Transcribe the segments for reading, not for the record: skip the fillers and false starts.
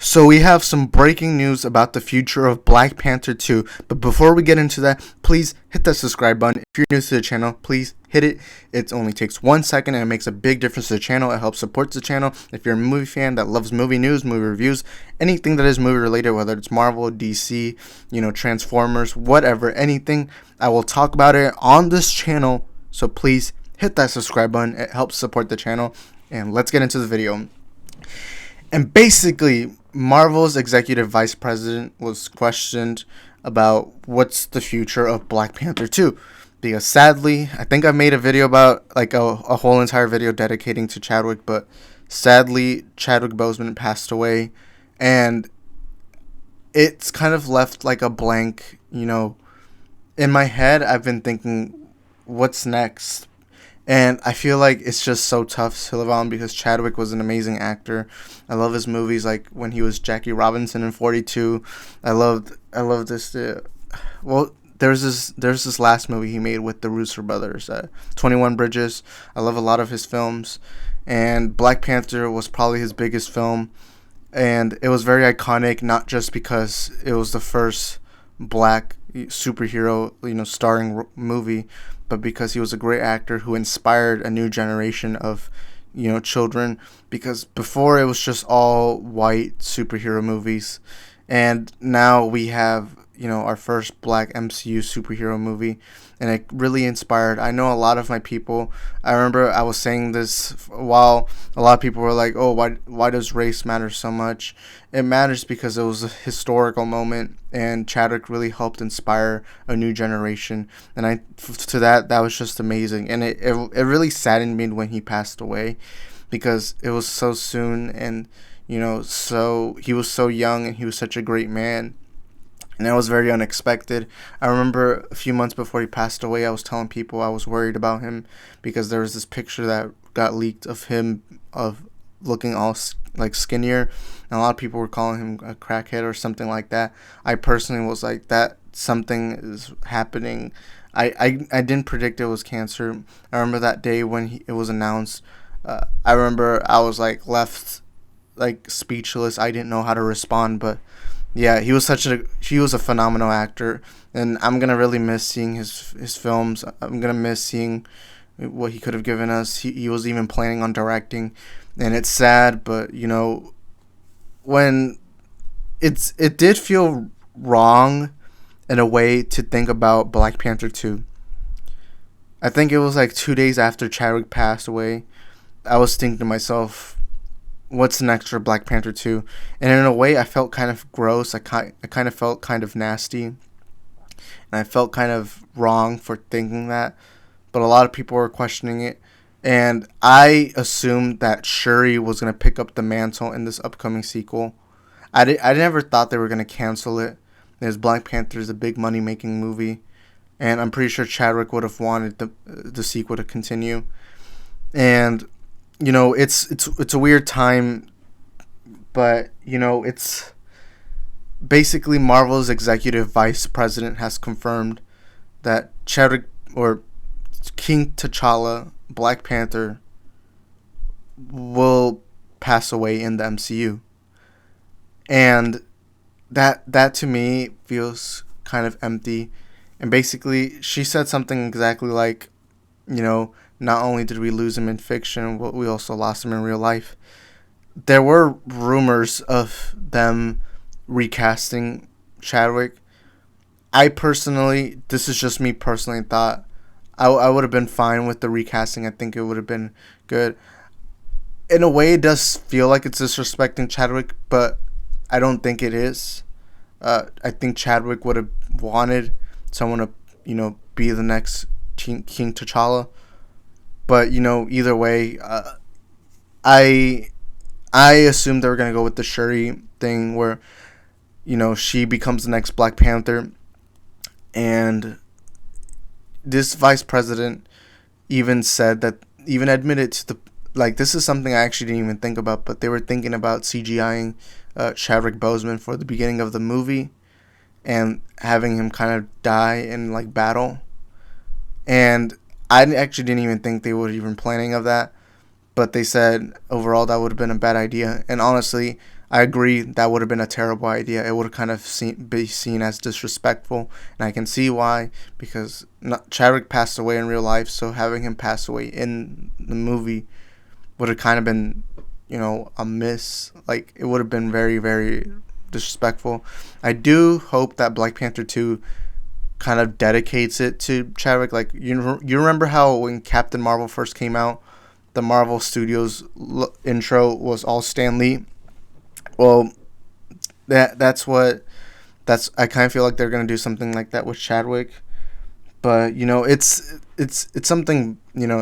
So we have some breaking news about the future of Black Panther 2. But before we get into that, please hit that subscribe button. If you're new to the channel, please hit it. It only takes 1 second and it makes a big difference to the channel. It helps support the channel. If you're a movie fan that loves movie news, movie reviews, anything that is movie related, whether it's Marvel, DC, Transformers, whatever, anything, I will talk about it on this channel. So please hit that subscribe button. It helps support the channel. And let's get into the video. And basically, Marvel's executive vice president was questioned about what's the future of Black Panther 2. Because sadly, I think I made a video about, like, a whole entire video dedicating to Chadwick, but sadly, Chadwick Boseman passed away. And it's kind of left like a blank, In my head, I've been thinking, what's next? And I feel like it's just so tough to live on because Chadwick was an amazing actor. I love his movies, like when he was Jackie Robinson in 42. I love this. There's this last movie he made with the Russo brothers, 21 Bridges. I love a lot of his films, and Black Panther was probably his biggest film, and it was very iconic, not just because it was the first black superhero, starring movie, but because he was a great actor who inspired a new generation of, children. Because before it was just all white superhero movies, and now we have, our first black MCU superhero movie, and it really inspired. I know a lot of my people. I remember I was saying this while a lot of people were like, "Oh, why does race matter so much?" It matters because it was a historical moment, and Chadwick really helped inspire a new generation. And that was just amazing, and it really saddened me when he passed away, because it was so soon, and so he was so young, and he was such a great man. And it was very unexpected. I remember a few months before he passed away, I was telling people I was worried about him because there was this picture that got leaked of him of looking all like skinnier, and a lot of people were calling him a crackhead or something like that. I personally was like, that something is happening. I didn't predict it was cancer. I remember that day when it was announced. I remember I was like left like speechless. I didn't know how to respond, but yeah, he was a phenomenal actor, and I'm gonna really miss seeing his films. I'm gonna miss seeing what he could have given us. He was even planning on directing, and it's sad, but when it did feel wrong in a way to think about Black Panther 2. I think it was like 2 days after Chadwick passed away. I was thinking to myself, what's next for Black Panther 2? And in a way, I felt kind of gross. I kind of felt kind of nasty. And I felt kind of wrong for thinking that. But a lot of people were questioning it. And I assumed that Shuri was going to pick up the mantle in this upcoming sequel. I never thought they were going to cancel it, because Black Panther is a big money-making movie. And I'm pretty sure Chadwick would have wanted the sequel to continue. And it's a weird time, but it's basically Marvel's executive vice president has confirmed that Chadwick, or King T'Challa, Black Panther, will pass away in the MCU. And that to me feels kind of empty. And basically she said something exactly like, not only did we lose him in fiction, but we also lost him in real life. There were rumors of them recasting Chadwick. This is just me personally, thought I would have been fine with the recasting. I think it would have been good. In a way, it does feel like it's disrespecting Chadwick, but I don't think it is. I think Chadwick would have wanted someone to, be the next King T'Challa. But either way, I assumed they were gonna go with the Shuri thing, where she becomes the next Black Panther, and this vice president even admitted to this is something I actually didn't even think about, but they were thinking about CGIing Chadwick Boseman for the beginning of the movie, and having him kind of die in battle, and I actually didn't even think they were even planning of that, but they said overall that would have been a bad idea. And honestly, I agree that would have been a terrible idea. It would have kind of be seen as disrespectful, and I can see why, because Chadwick passed away in real life, so having him pass away in the movie would have kind of been, a miss. Like, it would have been very, very disrespectful. I do hope that Black Panther 2 kind of dedicates it to Chadwick. Like, you remember how when Captain Marvel first came out, the Marvel Studios intro was all Stan Lee? Well, that's I kind of feel like they're gonna do something like that with Chadwick, but it's something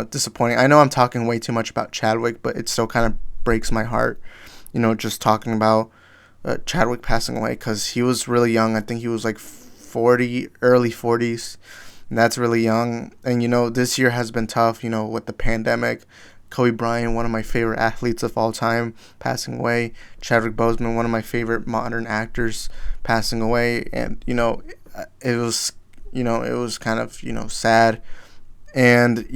disappointing. I know I'm talking way too much about Chadwick, but it still kind of breaks my heart, just talking about Chadwick passing away, because he was really young. I think he was like 40, early 40s. And that's really young, and this year has been tough. With the pandemic. Kobe Bryant, one of my favorite athletes of all time, passing away. Chadwick Boseman, one of my favorite modern actors, passing away. And it was kind of sad. And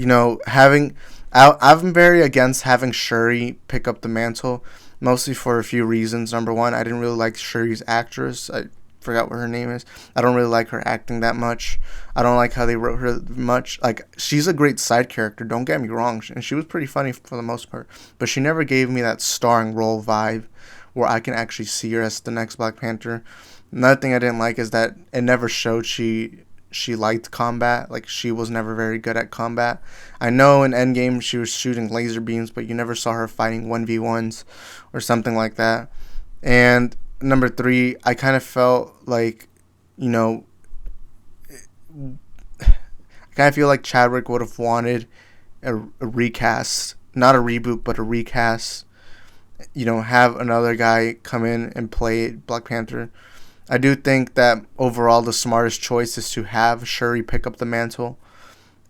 I'm very against having Shuri pick up the mantle, mostly for a few reasons. Number one, I didn't really like Shuri's actress. I forgot what her name is. I don't really like her acting that much. I don't like how they wrote her much. Like, she's a great side character, don't get me wrong, and she was pretty funny for the most part, but she never gave me that starring role vibe where I can actually see her as the next Black Panther. Another thing I didn't like is that it never showed she liked combat. Like, she was never very good at combat. I know in Endgame she was shooting laser beams, but you never saw her fighting 1v1s or something like that. And number three, I kind of felt like, I kind of feel like Chadwick would have wanted a recast, not a reboot, but a recast. Have another guy come in and play Black Panther. I do think that overall the smartest choice is to have Shuri pick up the mantle,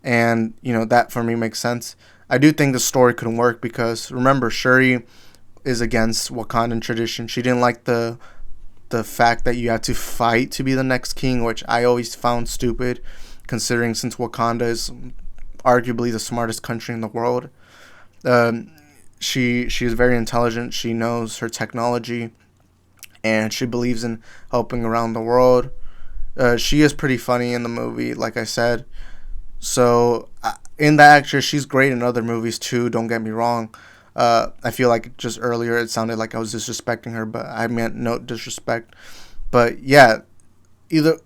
and that for me makes sense. I do think the story could work because, remember, Shuri is against Wakandan tradition. She didn't like the fact that you had to fight to be the next king, which I always found stupid, considering since Wakanda is arguably the smartest country in the world. She is very intelligent. She knows her technology, and she believes in helping around the world. She is pretty funny in the movie, like I said. So in that actress, she's great in other movies too. Don't get me wrong. I feel like just earlier it sounded like I was disrespecting her, but I meant no disrespect. But yeah,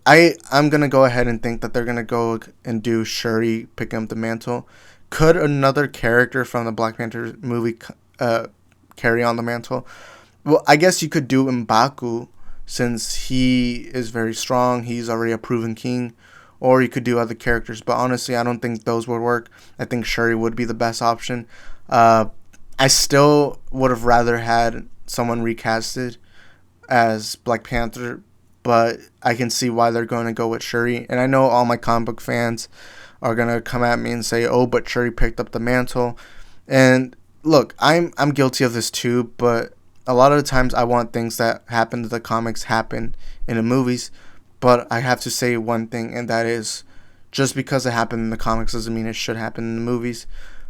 I'm gonna go ahead and think that they're gonna go and do Shuri picking up the mantle. Could another character from the Black Panther movie carry on the mantle? Well, I guess you could do M'Baku, since he is very strong. He's already a proven king. Or you could do other characters, but honestly, I don't think those would work. I think Shuri would be the best option. I still would have rather had someone recasted as Black Panther, but I can see why they're going to go with Shuri. And I know all my comic book fans are going to come at me and say, "Oh, but Shuri picked up the mantle." And look, I'm guilty of this too, but a lot of the times I want things that happen to the comics happen in the movies. But I have to say one thing, and that is, just because it happened in the comics doesn't mean it should happen in the movies.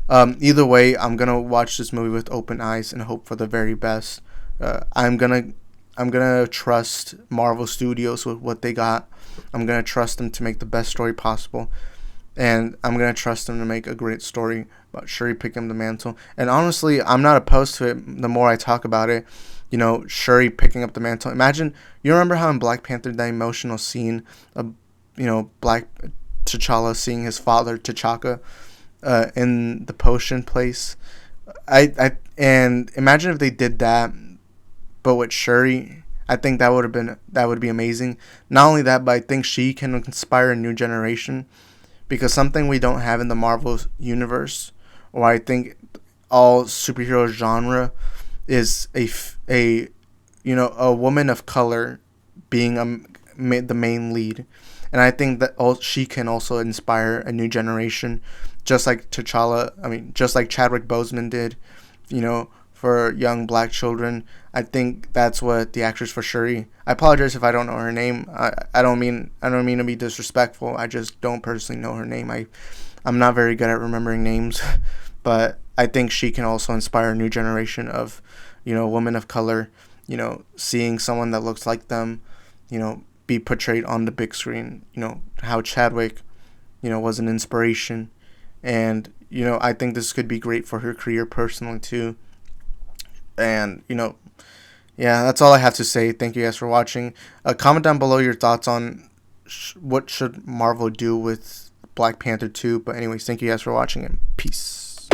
Either way, I'm gonna watch this movie with open eyes and hope for the very best. I'm gonna trust Marvel Studios with what they got. I'm gonna trust them to make the best story possible, and I'm gonna trust them to make a great story about Shuri picking the mantle. And honestly, I'm not opposed to it. The more I talk about it, Shuri picking up the mantle. Imagine, you remember how in Black Panther, that emotional scene of Black T'Challa seeing his father T'Chaka in the potion place. And imagine if they did that, but with Shuri. I think that would be amazing. Not only that, but I think she can inspire a new generation, because something we don't have in the Marvel universe, or I think all superhero genre, is a woman of color being the main lead. And I think that she can also inspire a new generation, just like T'Challa. I mean, just like Chadwick Boseman did, for young black children. I think that's what the actress for Shuri. I apologize if I don't know her name. I don't mean to be disrespectful. I just don't personally know her name. I'm not very good at remembering names, but I think she can also inspire a new generation of, women of color. seeing someone that looks like them, be portrayed on the big screen. How Chadwick, was an inspiration. And, I think this could be great for her career personally too. And, yeah, that's all I have to say. Thank you guys for watching. Comment down below your thoughts on what should Marvel do with Black Panther 2. But anyways, thank you guys for watching, and peace.